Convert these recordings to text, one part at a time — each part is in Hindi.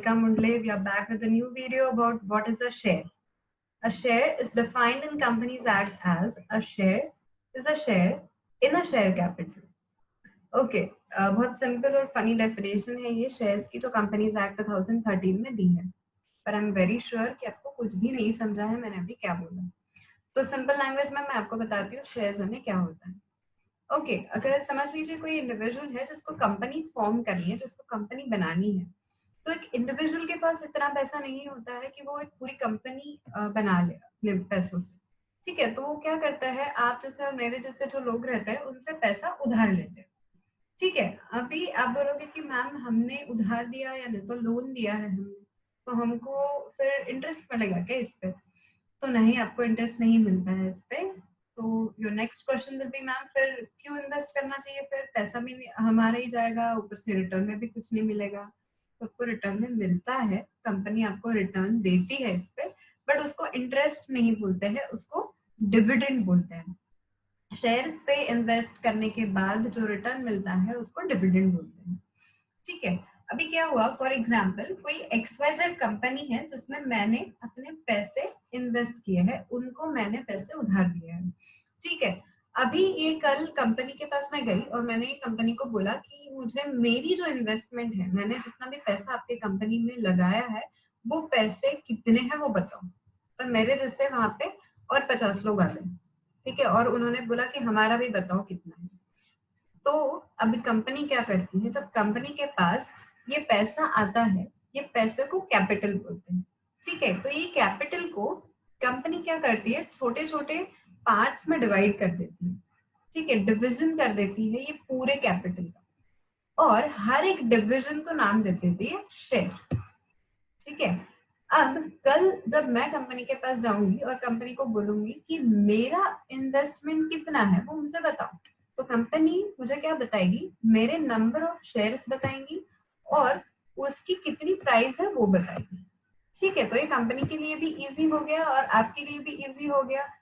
Radhika Mundle. We are back with a new video about what is a share. A share is defined in Companies Act as a share is a share in a share capital. Okay, बहुत सिंपल और फनी डेफिनेशन है ये शेयर्स की जो कंपनीज एक्ट 2013 में दी है, पर आई एम वेरी श्योर कि आपको कुछ भी नहीं समझा है मैंने अभी क्या बोला। तो सिंपल लैंग्वेज में मैं आपको बताती हूँ शेयर्स में क्या होता है। ओके, अगर समझ लीजिए कोई इंडिविजुअल है जिसको कंपनी फॉर्म करनी है, जिसको कंपनी बनानी है, तो एक इंडिविजुअल के पास इतना पैसा नहीं होता है कि वो एक पूरी कंपनी बना ले अपने पैसों से। ठीक है, तो वो क्या करता है, आप जैसे और मेरे जैसे जो लोग रहते हैं उनसे पैसा उधार लेते हैं। ठीक है, अभी आप बोलोगे कि मैम हमने उधार दिया या नहीं, तो लोन दिया है हमने, तो हमको फिर इंटरेस्ट मिलेगा क्या इस पे? तो नहीं, आपको इंटरेस्ट नहीं मिलता है इस पे। तो your next question will be ma'am फिर क्यों इन्वेस्ट करना चाहिए, फिर पैसा भी हमारा ही जाएगा, ऊपर से रिटर्न में भी कुछ नहीं मिलेगा। तो आपको रिटर्न में मिलता है, कंपनी आपको रिटर्न देती है इस पे, बट उसको इंटरेस्ट नहीं बोलते हैं, उसको डिविडेंड बोलते हैं। शेयर्स पे इन्वेस्ट करने के बाद जो रिटर्न मिलता है उसको डिविडेंड बोलते हैं। ठीक है, अभी क्या हुआ, फॉर एग्जाम्पल कोई एक्सवाइजेड कंपनी है जिसमें मैंने अपने पैसे इन्वेस्ट किए हैं, उनको मैंने पैसे उधार दिए हैं। ठीक है, अभी ये कल कंपनी के पास मैं गई और मैंने कंपनी को बोला कि मुझे मेरी जो इन्वेस्टमेंट है, मैंने जितना भी पैसा आपके कंपनी में लगाया है वो पैसे कितने हैं वो बताओ। पर मेरे जैसे वहां पे और 50 लोग आ गए। ठीक है, और उन्होंने बोला कि हमारा भी बताओ कितना है। तो अभी कंपनी क्या करती है, जब कंपनी के पास ये पैसा आता है, ये पैसे को कैपिटल बोलते हैं। ठीक है, तो ये कैपिटल को कंपनी क्या करती है, छोटे छोटे पार्ट्स में डिवाइड कर देती है। ठीक है, डिविजन कर देती है ये पूरे कैपिटल का, और हर एक डिविजन को नाम दे देती है शेयर। ठीक है, अब कल जब मैं कंपनी के पास जाऊंगी और कंपनी को बोलूंगी कि मेरा इन्वेस्टमेंट कितना है वो मुझे बताओ, तो कंपनी मुझे क्या बताएगी, मेरे नंबर ऑफ शेयर्स बताएंगी और उसकी कितनी प्राइस है वो बताएगी। ठीक है, तो ये कंपनी के लिए भी इजी हो गया और आपके लिए भी इजी हो गया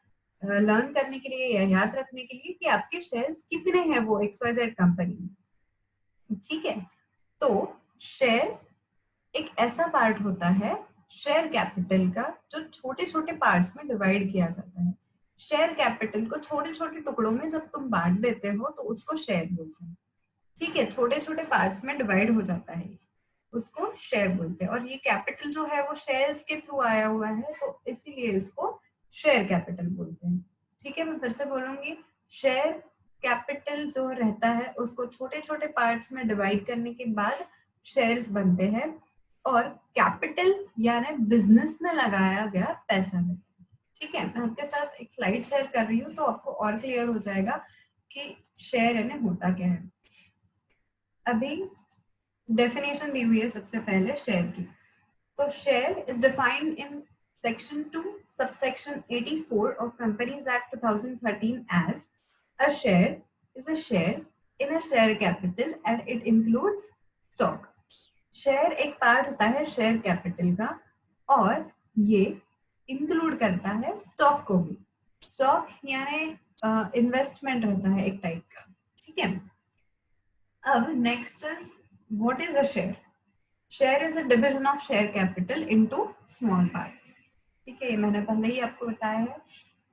लर्न करने के लिए या याद रखने के लिए कि आपके शेयर्स कितने हैं वो XYZ कंपनी में। ठीक है, तो शेयर एक ऐसा पार्ट होता है शेयर कैपिटल का जो छोटे छोटे पार्ट्स में डिवाइड किया जाता है। शेयर कैपिटल को छोटे छोटे टुकड़ों में जब तुम बांट देते हो तो उसको शेयर बोलते हैं। ठीक है, छोटे छोटे पार्ट्स में डिवाइड हो जाता है, उसको शेयर बोलते हैं। और ये कैपिटल जो है वो शेयर्स के थ्रू आया हुआ है, तो इसीलिए इसको शेयर कैपिटल बोलते हैं। ठीक है, मैं फिर से बोलूंगी, शेयर कैपिटल जो रहता है उसको छोटे छोटे पार्ट्स में डिवाइड करने के बाद शेयर्स बनते हैं, और कैपिटल यानी बिजनेस में लगाया गया पैसा है। ठीक है, मैं आपके साथ एक स्लाइड शेयर कर रही हूँ तो आपको और क्लियर हो जाएगा कि शेयर यानी होता क्या है। अभी डेफिनेशन दी हुई है सबसे पहले शेयर की। तो share is defined in section 2 subsection 84 of companies act 2013 as a share is a share in a share capital and it includes stock. Share एक पार्ट होता है शेयर कैपिटल का, और ये इंक्लूड करता है स्टॉक को भी। स्टॉक यानी इन्वेस्टमेंट रहता है एक टाइप का। ठीक है, अब next is what is a share. Share is a division of share capital into small parts. ठीक है, ये मैंने पहले ही आपको बताया है।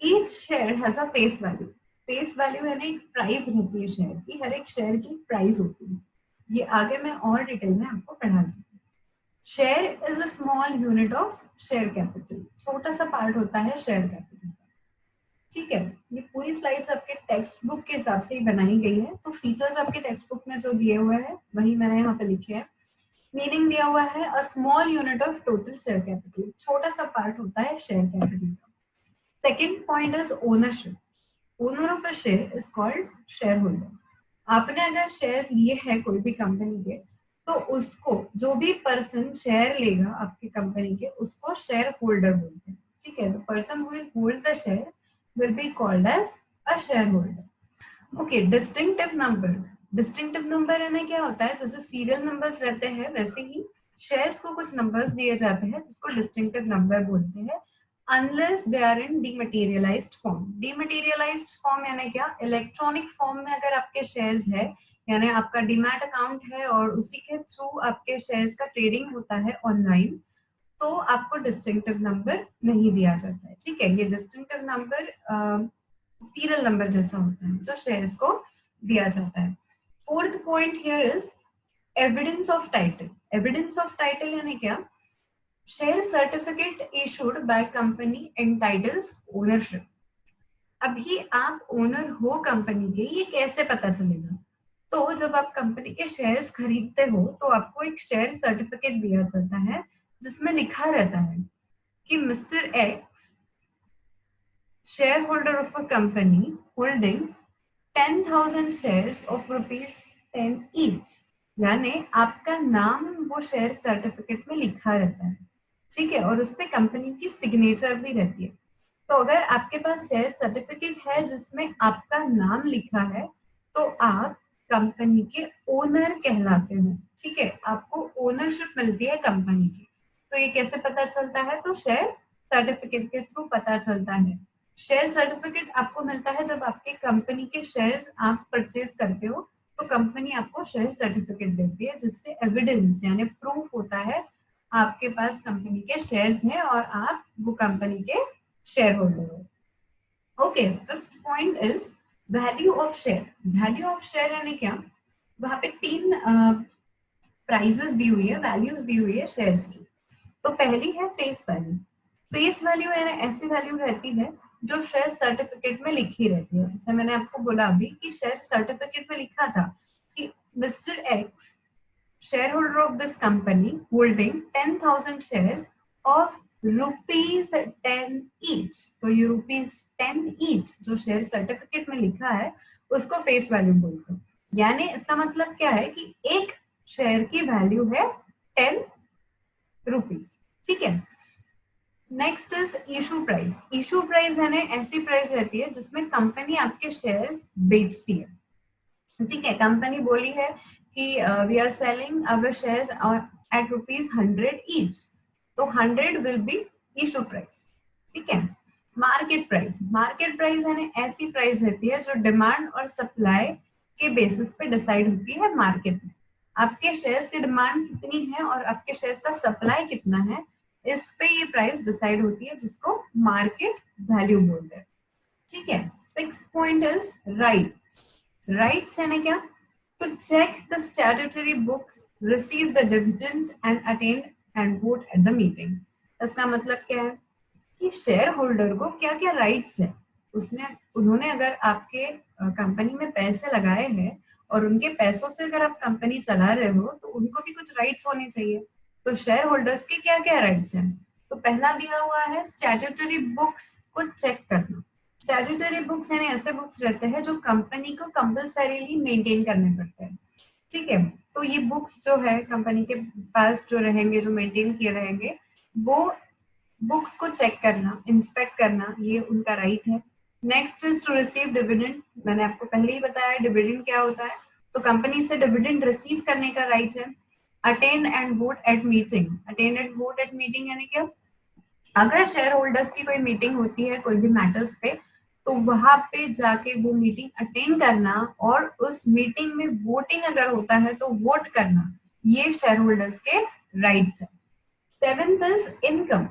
Each share has a face value. Face value यानी एक प्राइस रहती है शेयर की, हर एक शेयर की प्राइस होती है। ये आगे मैं और डिटेल में आपको पढ़ा दूंगी। Share is a small unit of share capital, छोटा सा पार्ट होता है शेयर कैपिटल का। ठीक है, ये पूरी स्लाइड्स आपके टेक्स्ट बुक के हिसाब से ही बनाई गई है, तो फीचर्स आपके टेक्स्ट बुक में जो दिए हुए हैं वही मैंने यहाँ पे लिखे हैं। मीनिंग दिया हुआ है a small unit of total share capital, छोटा सा पार्ट होता है शेयर कैपिटल का। Second point is ownership. Owner of a share is called share holder. आपने अगर शेयर्स लिए हैं कोई भी कंपनी के, तो उसको जो भी पर्सन शेयर लेगा आपकी कंपनी के, उसको शेयर होल्डर बोलते हैं। ठीक है, तो person will hold the share will be called as a share holder. Okay, distinctive number. Distinctive number यानी क्या होता है, जैसे सीरियल नंबर्स रहते हैं वैसे ही शेयर्स को कुछ नंबर्स दिए जाते हैं जिसको डिस्टिंक्टिव नंबर बोलते हैं, unless they are in dematerialised form. Dematerialised form यानी क्या, इलेक्ट्रॉनिक फॉर्म में अगर आपके शेयर्स है यानी आपका डीमैट अकाउंट है और उसी के थ्रू आपके शेयर्स का ट्रेडिंग होता है ऑनलाइन, तो आपको डिस्टिंक्टिव नंबर नहीं दिया जाता है। ठीक है, ये डिस्टिंक्टिव नंबर सीरियल नंबर जैसा होता है जो शेयर्स को दिया जाता है। Fourth point here is evidence of title. Evidence of title यानी क्या? Share certificate issued by company entities ownership. अभी आप ओनर हो कंपनी के, ये कैसे पता चलेगा? तो जब आप कंपनी के शेयर्स खरीदते हो तो आपको एक शेयर सर्टिफिकेट दिया जाता है जिसमें लिखा रहता है कि mister x share holder of a company holding 10,000 shares of ₹10 each. यानी आपका नाम वो शेयर सर्टिफिकेट में लिखा रहता है, ठीक है, और उस पे कंपनी की सिग्नेचर भी रहती है। तो अगर आपके पास शेयर सर्टिफिकेट है जिसमें आपका नाम लिखा है तो आप कंपनी के ओनर कहलाते हो। ठीक है, आपको ओनरशिप मिलती है कंपनी की। तो ये कैसे पता चलता है? तो शेयर सर्टिफिकेट के थ्रू पता चलता है। शेयर सर्टिफिकेट आपको मिलता है जब आपके कंपनी के शेयर्स आप परचेज करते हो, तो कंपनी आपको शेयर सर्टिफिकेट देती है जिससे एविडेंस यानी प्रूफ होता है आपके पास कंपनी के शेयर्स हैं और आप वो कंपनी के शेयर होल्डर हो। Okay, fifth point is value of share. Value of share यानी क्या? वहां पे तीन प्राइजेस दी हुई है, वैल्यूज दी हुई है शेयर्स की। तो पहली है फेस वैल्यू। फेस वैल्यू यानी ऐसी वैल्यू रहती है जो शेयर सर्टिफिकेट में लिखी रहती है। जैसे मैंने आपको बोला अभी कि शेयर सर्टिफिकेट में लिखा था कि mister x shareholder of this company holding 10,000 shares of ₹10 each। तो ये ₹10 each जो शेयर सर्टिफिकेट में लिखा है उसको फेस वैल्यू बोलते हैं। यानी इसका मतलब क्या है कि एक शेयर की वैल्यू है ₹10। ठीक है, next is issue price. Issue price यानी ऐसी प्राइस रहती है जिसमें कंपनी आपके शेयर्स बेचती है। ठीक है, कंपनी बोली है कि we are selling our shares at ₹100 each, तो 100 विल बी इशू प्राइस। ठीक है, मार्केट प्राइस। मार्केट प्राइस यानी ऐसी प्राइस रहती है जो डिमांड और सप्लाई के बेसिस पे डिसाइड होती है मार्केट में। आपके शेयर्स की डिमांड कितनी है और आपके शेयर्स का सप्लाई कितना है, इस पे ये प्राइस डिसाइड होती है जिसको मार्केट वैल्यू बोलते हैं। ठीक है, sixth point is rights. Rights है ना क्या? To check the statutory books, receive the dividend and attend and vote at the meeting. इसका मतलब क्या है कि शेयर होल्डर को क्या क्या राइट्स है। उन्होंने अगर आपके कंपनी में पैसे लगाए हैं और उनके पैसों से अगर आप कंपनी चला रहे हो तो उनको भी कुछ राइट्स होने चाहिए। तो शेयर होल्डर्स के क्या क्या राइट्स हैं? तो पहला दिया हुआ है स्टैट्यूटरी बुक्स को चेक करना। स्टैट्यूटरी बुक्स यानी ऐसे बुक्स रहते हैं जो कंपनी को कंपलसरीली मेंटेन करने पड़ते हैं। ठीक है, तो ये बुक्स जो है कंपनी के पास जो रहेंगे, जो मेंटेन किए रहेंगे, वो बुक्स को चेक करना, इंस्पेक्ट करना, ये उनका राइट है। Next is to receive dividend. मैंने आपको पहले ही बताया डिविडेंड क्या होता है, तो कंपनी से डिविडेंड रिसीव करने का राइट है। Attend and vote eight meeting. Attend and vote eight meeting यानी क्या? अगर शेयर होल्डर्स की कोई मीटिंग होती है कोई भी मैटर्स पे, तो वहां पे जाके वो मीटिंग अटेंड करना और उस मीटिंग में वोटिंग अगर होता है तो वोट करना, ये शेयर होल्डर्स के राइट्स है। Seventh is income.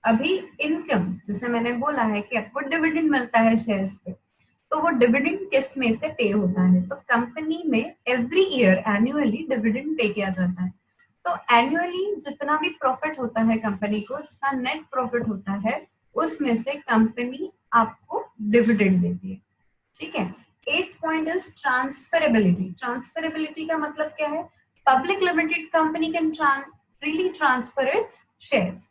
अभी इनकम, जैसे मैंने बोला है कि आपको डिविडेंड मिलता है शेयर्स पे, तो वो डिविडेंड किस में से पे होता है? तो कंपनी में every year annually dividend pay किया जाता है। तो एनुअली जितना भी प्रॉफिट होता है कंपनी को, जितना नेट प्रॉफिट होता है, उसमें से कंपनी आपको डिविडेंड देती है। ठीक है, eight point is transferability. Transferability का मतलब क्या है? Public limited company can freely transfer its shares.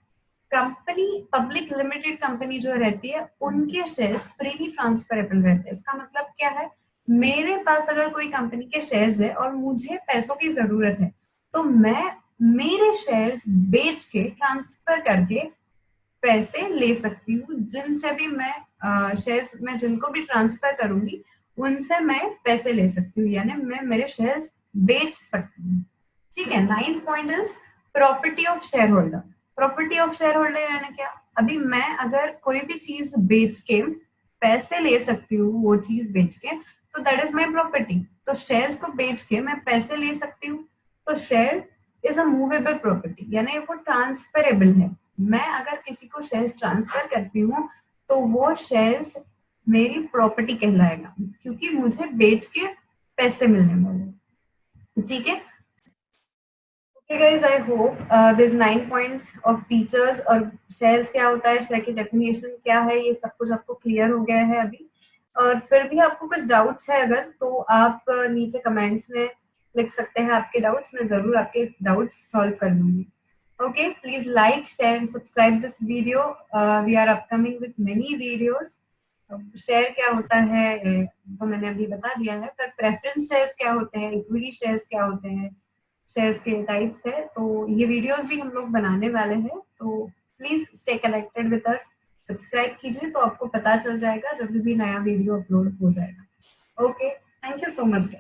Company, public limited company जो रहती है, उनके शेयर्स फ्रीली ट्रांसफरेबल रहते हैं। इसका मतलब क्या है? मेरे पास अगर कोई कंपनी के शेयर्स है और मुझे पैसों की जरूरत है, तो मैं मेरे शेयर्स बेच के, ट्रांसफर करके पैसे ले सकती हूँ। जिनसे भी मैं शेयर्स में जिनको भी ट्रांसफर करूंगी उनसे मैं पैसे ले सकती हूँ, यानी मैं मेरे शेयर्स बेच सकती हूँ। ठीक है, ninth point is property of share holder. Property of share holder यानी क्या? अभी मैं अगर कोई भी चीज बेच के पैसे ले सकती हूँ, वो चीज बेच के, तो दैट इज माई प्रॉपर्टी। तो शेयर्स को बेच के मैं पैसे ले सकती हूँ। तो share is a movable property, यानी वो ट्रांसफरेबल है। मैं अगर किसी को शेयर्स ट्रांसफर करती हूँ तो वो शेयर्स मेरी प्रॉपर्टी कहलाएगा, क्योंकि मुझे बेच के पैसे मिलने वाले। ठीक है। Okay guys, I hope there's 9 points of features और shares क्या होता है, शेयर की डेफिनेशन क्या है, ये सब कुछ आपको क्लियर हो गया है अभी। और फिर भी आपको कुछ डाउट्स है अगर, तो आप नीचे कमेंट्स में लिख सकते हैं आपके डाउट्स, मैं जरूर आपके डाउट्स सॉल्व कर दूंगी। Okay, please like share and subscribe this video. We are upcoming with many videos. Share क्या होता है तो मैंने अभी बता दिया है, पर प्रेफरेंस शेयर्स क्या होते हैं, इक्विटी शेयर्स क्या होते हैं, शेयर्स के टाइप्स है, तो ये वीडियोस भी हम लोग बनाने वाले हैं। तो please stay connected with us, subscribe कीजिए तो आपको पता चल जाएगा जब भी नया वीडियो अपलोड हो जाएगा। Okay, thank you so much.